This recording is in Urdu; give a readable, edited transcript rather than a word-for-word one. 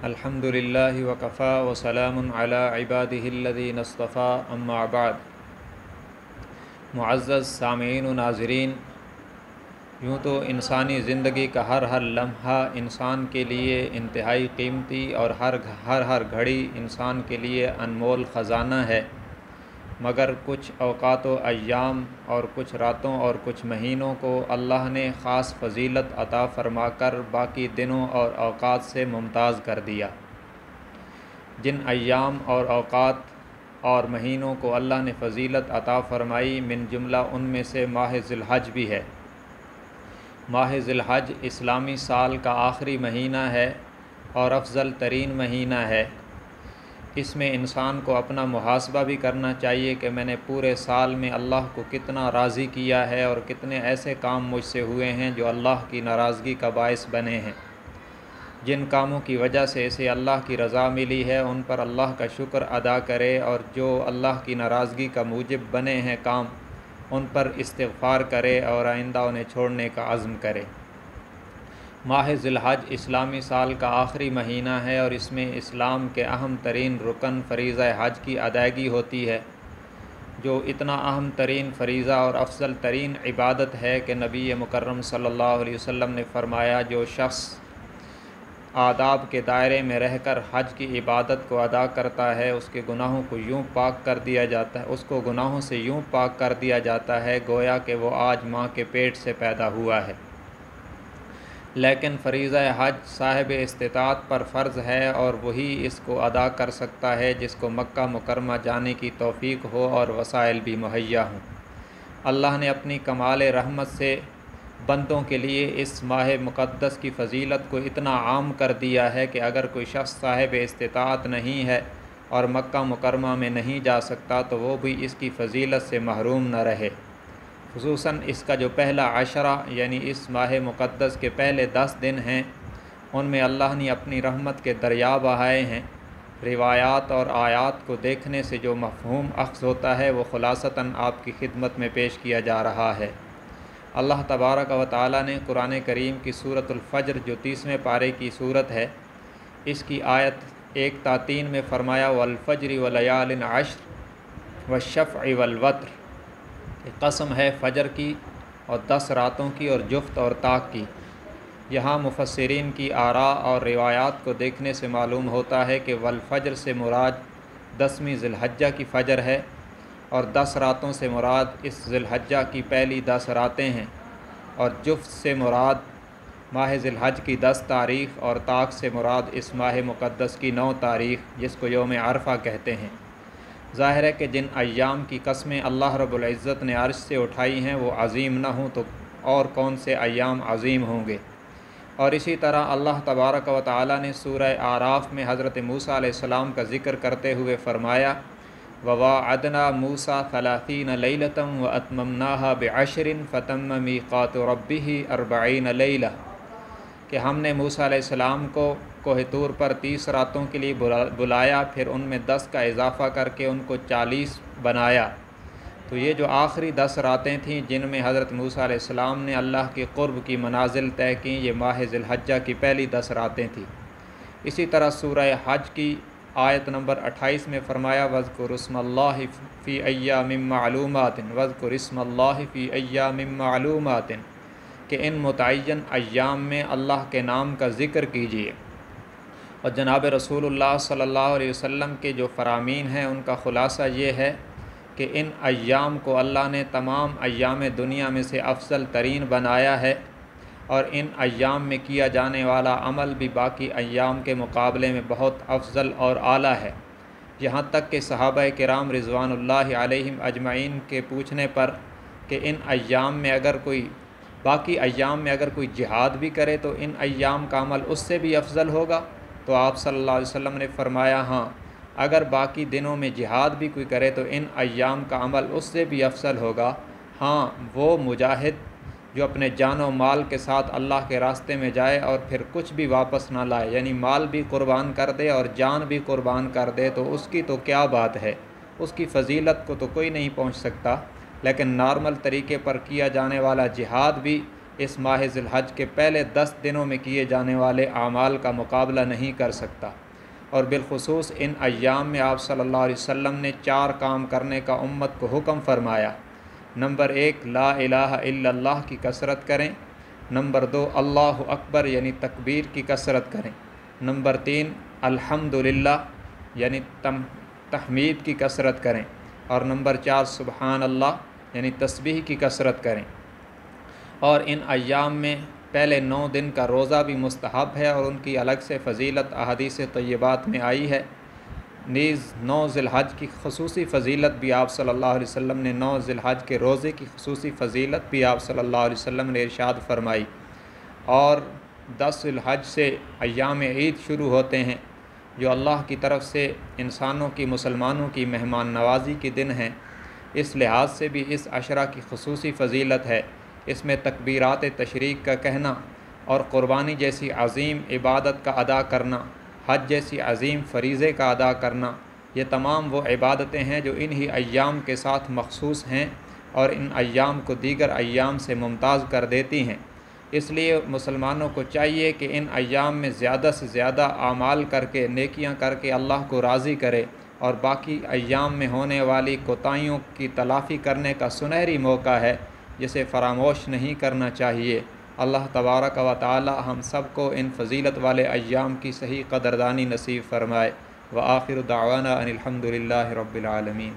الحمد للہ وکفا وسلام علی عبادہ الذین اصطفیٰ اما بعد۔ معزز سامعین و ناظرین، یوں تو انسانی زندگی کا ہر لمحہ انسان کے لیے انتہائی قیمتی اور ہر گھڑی انسان کے لیے انمول خزانہ ہے، مگر کچھ اوقات و ایام اور کچھ راتوں اور کچھ مہینوں کو اللہ نے خاص فضیلت عطا فرما کر باقی دنوں اور اوقات سے ممتاز کر دیا۔ جن ایام اور اوقات اور مہینوں کو اللہ نے فضیلت عطا فرمائی، من جملہ ان میں سے ماہ ذی الحج بھی ہے۔ ماہ ذی الحج اسلامی سال کا آخری مہینہ ہے اور افضل ترین مہینہ ہے۔ اس میں انسان کو اپنا محاسبہ بھی کرنا چاہیے کہ میں نے پورے سال میں اللہ کو کتنا راضی کیا ہے اور کتنے ایسے کام مجھ سے ہوئے ہیں جو اللہ کی ناراضگی کا باعث بنے ہیں۔ جن کاموں کی وجہ سے اسے اللہ کی رضا ملی ہے ان پر اللہ کا شکر ادا کرے، اور جو اللہ کی ناراضگی کا موجب بنے ہیں کام، ان پر استغفار کرے اور آئندہ انہیں چھوڑنے کا عزم کرے۔ ماہ ذی الحج اسلامی سال کا آخری مہینہ ہے اور اس میں اسلام کے اہم ترین رکن فریضہ حج کی ادائیگی ہوتی ہے، جو اتنا اہم ترین فریضہ اور افضل ترین عبادت ہے کہ نبی مکرم صلی اللہ علیہ وسلم نے فرمایا، جو شخص آداب کے دائرے میں رہ کر حج کی عبادت کو ادا کرتا ہے، اس کے گناہوں کو یوں پاک کر دیا جاتا ہے، اس کو گناہوں سے یوں پاک کر دیا جاتا ہے گویا کہ وہ آج ماں کے پیٹ سے پیدا ہوا ہے۔ لیکن فریضہ حج صاحب استطاعت پر فرض ہے اور وہی اس کو ادا کر سکتا ہے جس کو مکہ مکرمہ جانے کی توفیق ہو اور وسائل بھی مہیا ہوں۔ اللہ نے اپنی کمال رحمت سے بندوں کے لیے اس ماہ مقدس کی فضیلت کو اتنا عام کر دیا ہے کہ اگر کوئی شخص صاحب استطاعت نہیں ہے اور مکہ مکرمہ میں نہیں جا سکتا تو وہ بھی اس کی فضیلت سے محروم نہ رہے۔ خصوصاً اس کا جو پہلا عشرہ یعنی اس ماہ مقدس کے پہلے 10 دن ہیں، ان میں اللہ نے اپنی رحمت کے دریا بہائے ہیں۔ روایات اور آیات کو دیکھنے سے جو مفہوم اخذ ہوتا ہے وہ خلاصتاً آپ کی خدمت میں پیش کیا جا رہا ہے۔ اللہ تبارک و تعالیٰ نے قرآن کریم کی سورۃ الفجر جو 30ویں پارے کی سورت ہے، اس کی آیت 1 تا 3 میں فرمایا، والفجر ولیال عشر والشفع والوتر، قسم ہے فجر کی اور 10 راتوں کی اور جفت اور طاق کی۔ یہاں مفسرین کی آراء اور روایات کو دیکھنے سے معلوم ہوتا ہے کہ والفجر سے مراد 10ویں ذی الحجہ کی فجر ہے، اور 10 راتوں سے مراد اس ذی الحجہ کی پہلی 10 راتیں ہیں، اور جفت سے مراد ماہ ذی الحج کی 10 تاریخ اور طاق سے مراد اس ماہ مقدس کی 9 تاریخ جس کو یوم عرفہ کہتے ہیں۔ ظاہر ہے کہ جن ایام کی قسمیں اللہ رب العزت نے عرش سے اٹھائی ہیں وہ عظیم نہ ہوں تو اور کون سے ایام عظیم ہوں گے۔ اور اسی طرح اللہ تبارک و تعالیٰ نے سورہ اعراف میں حضرت موسیٰ علیہ السلام کا ذکر کرتے ہوئے فرمایا، وَوَاعَدْنَا مُوسَىٰ 30 لَيْلَةً وَأَتْمَمْنَاهَا بِعَشْرٍ فَتَمَّ مِيقَاتُ رَبِّهِ 40 لَيْلَةً، کہ ہم نے موسیٰ علیہ السلام کو کوہ طور پر 30 راتوں کے لیے بلایا، پھر ان میں 10 کا اضافہ کر کے ان کو 40 بنایا۔ تو یہ جو آخری 10 راتیں تھیں جن میں حضرت موسیٰ علیہ السلام نے اللہ کے قرب کی منازل طے کیں، یہ ماہ ذی الحجہ کی پہلی 10 راتیں تھیں۔ اسی طرح سورہ حج کی آیت نمبر 28 میں فرمایا، وَاذْكُرُ اسْمَ اللَّهِ فِي أَيَّامٍ مَّعْلُومَاتٍ وَاذْكُرِ اسْمَ اللَّهِ فِي أَيَّامٍ مَّعْلُومَاتٍ، کہ ان متعین ایام میں اللہ کے نام کا ذکر کیجیے۔ اور جناب رسول اللہ صلی اللہ علیہ وسلم کے جو فرامین ہیں ان کا خلاصہ یہ ہے کہ ان ایام کو اللہ نے تمام ایام دنیا میں سے افضل ترین بنایا ہے، اور ان ایام میں کیا جانے والا عمل بھی باقی ایام کے مقابلے میں بہت افضل اور اعلیٰ ہے۔ یہاں تک کہ صحابہ کرام رضوان اللہ علیہم اجمعین کے پوچھنے پر کہ ان ایام میں اگر کوئی باقی ایام میں اگر کوئی جہاد بھی کرے تو ان ایام کا عمل اس سے بھی افضل ہوگا، تو آپ صلی اللہ علیہ وسلم نے فرمایا، ہاں، اگر باقی دنوں میں جہاد بھی کوئی کرے تو ان ایام کا عمل اس سے بھی افضل ہوگا۔ ہاں، وہ مجاہد جو اپنے جان و مال کے ساتھ اللہ کے راستے میں جائے اور پھر کچھ بھی واپس نہ لائے، یعنی مال بھی قربان کر دے اور جان بھی قربان کر دے، تو اس کی تو کیا بات ہے، اس کی فضیلت کو تو کوئی نہیں پہنچ سکتا۔ لیکن نارمل طریقے پر کیا جانے والا جہاد بھی اس ماہ ذی الحج کے پہلے 10 دنوں میں کیے جانے والے اعمال کا مقابلہ نہیں کر سکتا۔ اور بالخصوص ان ایام میں آپ صلی اللہ علیہ وسلم نے 4 کام کرنے کا امت کو حکم فرمایا۔ نمبر 1 لا الہ الا اللہ کی کثرت کریں۔ نمبر 2 اللہ اکبر یعنی تکبیر کی کثرت کریں۔ نمبر 3 الحمدللہ یعنی تحمید کی کثرت کریں۔ اور نمبر 4 سبحان اللہ یعنی تسبیح کی کثرت کریں۔ اور ان ایام میں پہلے 9 دن کا روزہ بھی مستحب ہے اور ان کی الگ سے فضیلت احادیث طیبات میں آئی ہے۔ نیز 9 ذی الحج کی خصوصی فضیلت بھی آپ صلی اللہ علیہ وسلم نے 9 ذی الحج کے روزے کی خصوصی فضیلت بھی آپ صلی اللہ علیہ وسلم نے ارشاد فرمائی۔ اور 10 ذی الحج سے ایام عید شروع ہوتے ہیں جو اللہ کی طرف سے انسانوں کی مسلمانوں کی مہمان نوازی کے دن ہیں۔ اس لحاظ سے بھی اس عشرہ کی خصوصی فضیلت ہے۔ اس میں تکبیرات تشریق کا کہنا اور قربانی جیسی عظیم عبادت کا ادا کرنا، حج جیسی عظیم فریضے کا ادا کرنا، یہ تمام وہ عبادتیں ہیں جو انہی ایام کے ساتھ مخصوص ہیں اور ان ایام کو دیگر ایام سے ممتاز کر دیتی ہیں۔ اس لیے مسلمانوں کو چاہیے کہ ان ایام میں زیادہ سے زیادہ اعمال کر کے، نیکیاں کر کے اللہ کو راضی کرے اور باقی ایام میں ہونے والی کوتاہیوں کی تلافی کرنے کا سنہری موقع ہے جسے فراموش نہیں کرنا چاہیے۔ اللہ تبارک و تعالی ہم سب کو ان فضیلت والے ایام کی صحیح قدردانی نصیب فرمائے۔ وآخر دعوانا ان الحمد للہ رب العالمین۔